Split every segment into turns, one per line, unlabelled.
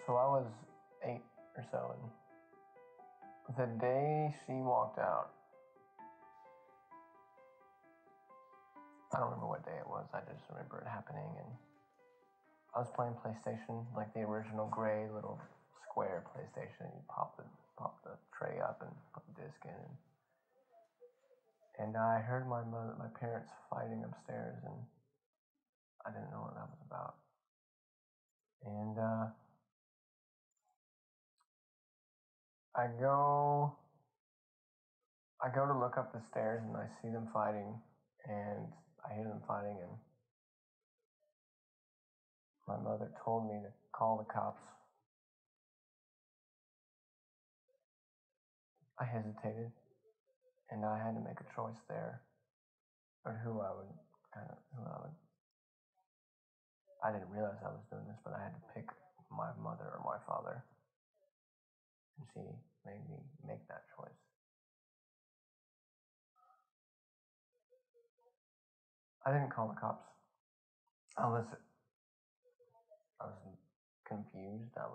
So I was 8 or so, and the day she walked out, I don't remember what day it was, I just remember it happening, and I was playing PlayStation, like the original gray little square PlayStation. You pop the tray up and put the disc in, and I heard my parents fighting upstairs, and I didn't know what that was about. And I go to look up the stairs, and I see them fighting, and I hear them fighting, and my mother told me to call the cops. I hesitated, and I had to make a choice there, or I didn't realize I was doing this, but I had to pick my mother or my father, and she made me make that choice. I didn't call the cops. I was confused. I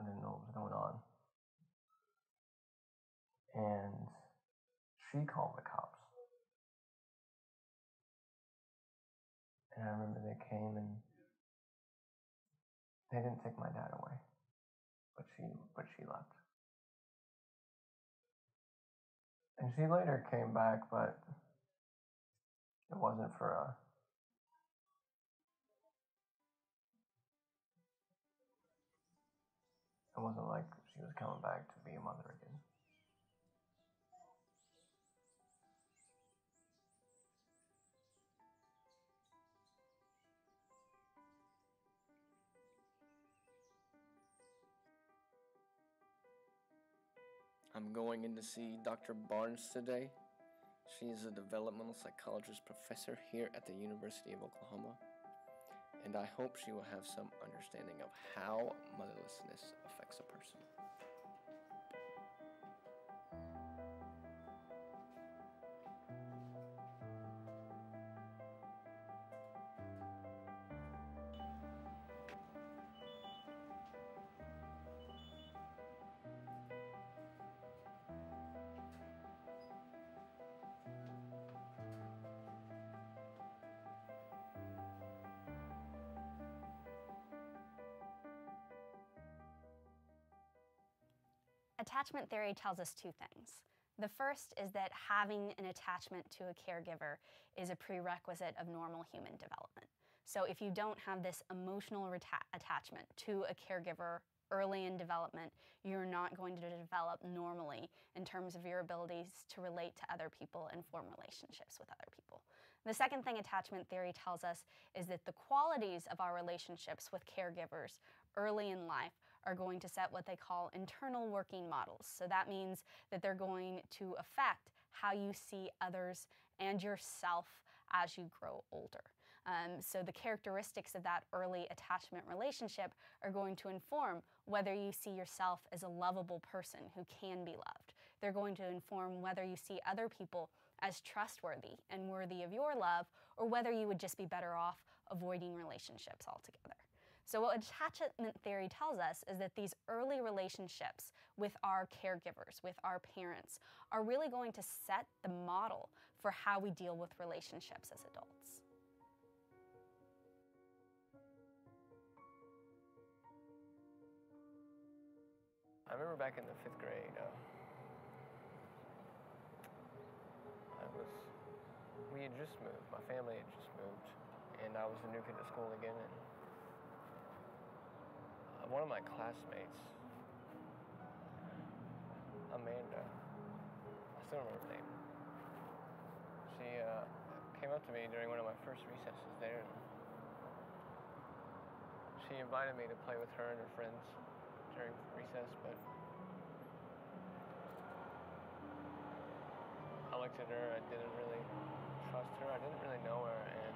didn't know what was going on. And she called the cops. And I remember they came, and they didn't take my dad away, but she left. And she later came back, but it wasn't it wasn't like she was coming back to be a mother again.
I'm going in to see Dr. Barnes today. She is a developmental psychologist professor here at the University of Oklahoma, and I hope she will have some understanding of how motherlessness affects a person.
Attachment theory tells us two things. The first is that having an attachment to a caregiver is a prerequisite of normal human development. So if you don't have this emotional attachment to a caregiver early in development, you're not going to develop normally in terms of your abilities to relate to other people and form relationships with other people. The second thing attachment theory tells us is that the qualities of our relationships with caregivers early in life are going to set what they call internal working models. So that means that they're going to affect how you see others and yourself as you grow older. So the characteristics of that early attachment relationship are going to inform whether you see yourself as a lovable person who can be loved. They're going to inform whether you see other people as trustworthy and worthy of your love, or whether you would just be better off avoiding relationships altogether. So what attachment theory tells us is that these early relationships with our caregivers, with our parents, are really going to set the model for how we deal with relationships as adults.
I remember back in the 5th grade, we had just moved, my family had just moved, and I was a new kid at school again, and one of my classmates, Amanda, I still remember her name, she came up to me during one of my first recesses there, and she invited me to play with her and her friends during recess, but I looked at her, I didn't really trust her, I didn't really know her, and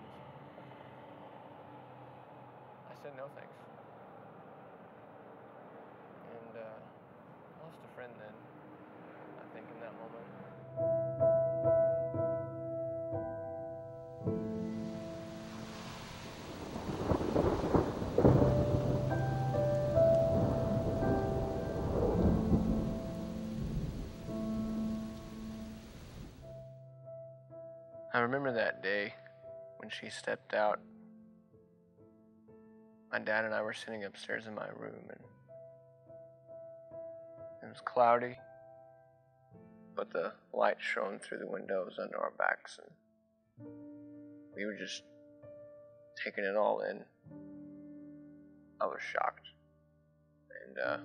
I said no thanks. And I lost a friend then, I think, in that moment.
I remember that day when she stepped out. My dad and I were sitting upstairs in my room, and it was cloudy, but the light shone through the windows under our backs, and we were just taking it all in. I was shocked, and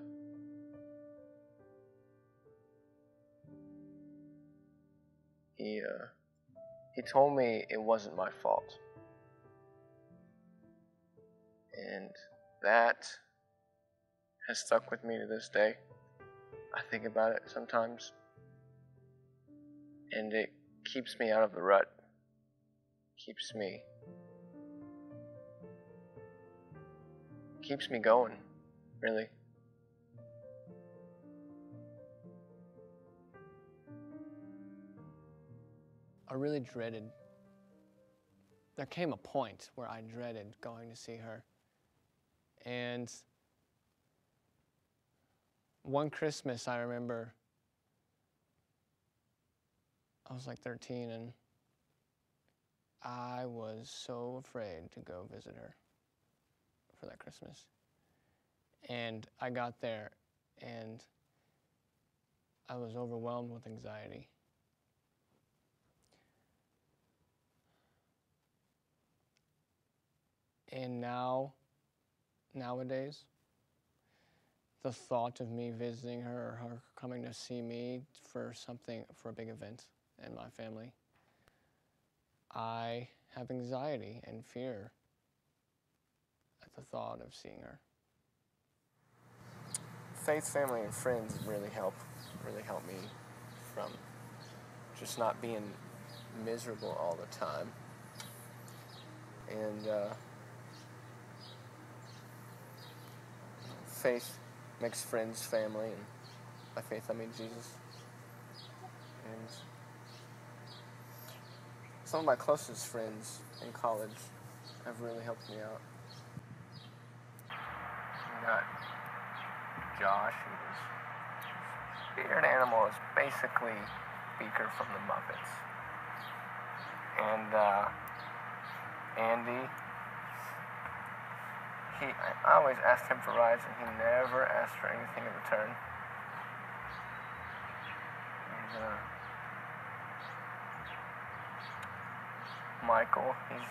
he told me it wasn't my fault, and that has stuck with me to this day. I think about it sometimes, and it keeps me out of the rut, keeps me going, really. I really dreaded, there came a point where I dreaded going to see her. And one Christmas, I remember, I was like 13, and I was so afraid to go visit her for that Christmas. And I got there, and I was overwhelmed with anxiety. And nowadays, the thought of me visiting her or her coming to see me for a big event in my family, I have anxiety and fear at the thought of seeing her. Faith, family, and friends really help me from just not being miserable all the time. And faith makes friends family, and by faith I mean Jesus. And some of my closest friends in college have really helped me out. We got Josh, whose spirit animal is basically Beaker from the Muppets. And Andy, I always asked him for rides, and he never asked for anything in return. And Michael, he's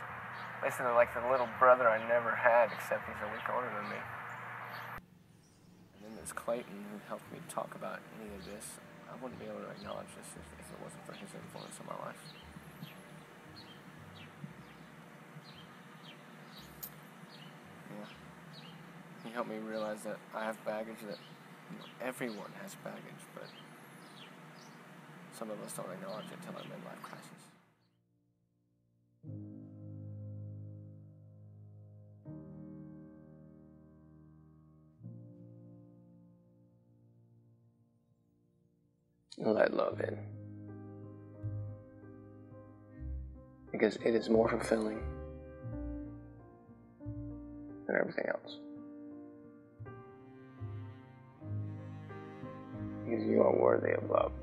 basically like the little brother I never had, except he's a week older than me. And then there's Clayton, who helped me talk about any of this. I wouldn't be able to acknowledge this if it wasn't for his influence in my life. Yeah. He helped me realize that I have baggage, that everyone has baggage, but some of us don't acknowledge it till our midlife crisis. Let love in, because it is more fulfilling than everything else. Because you are worthy of love.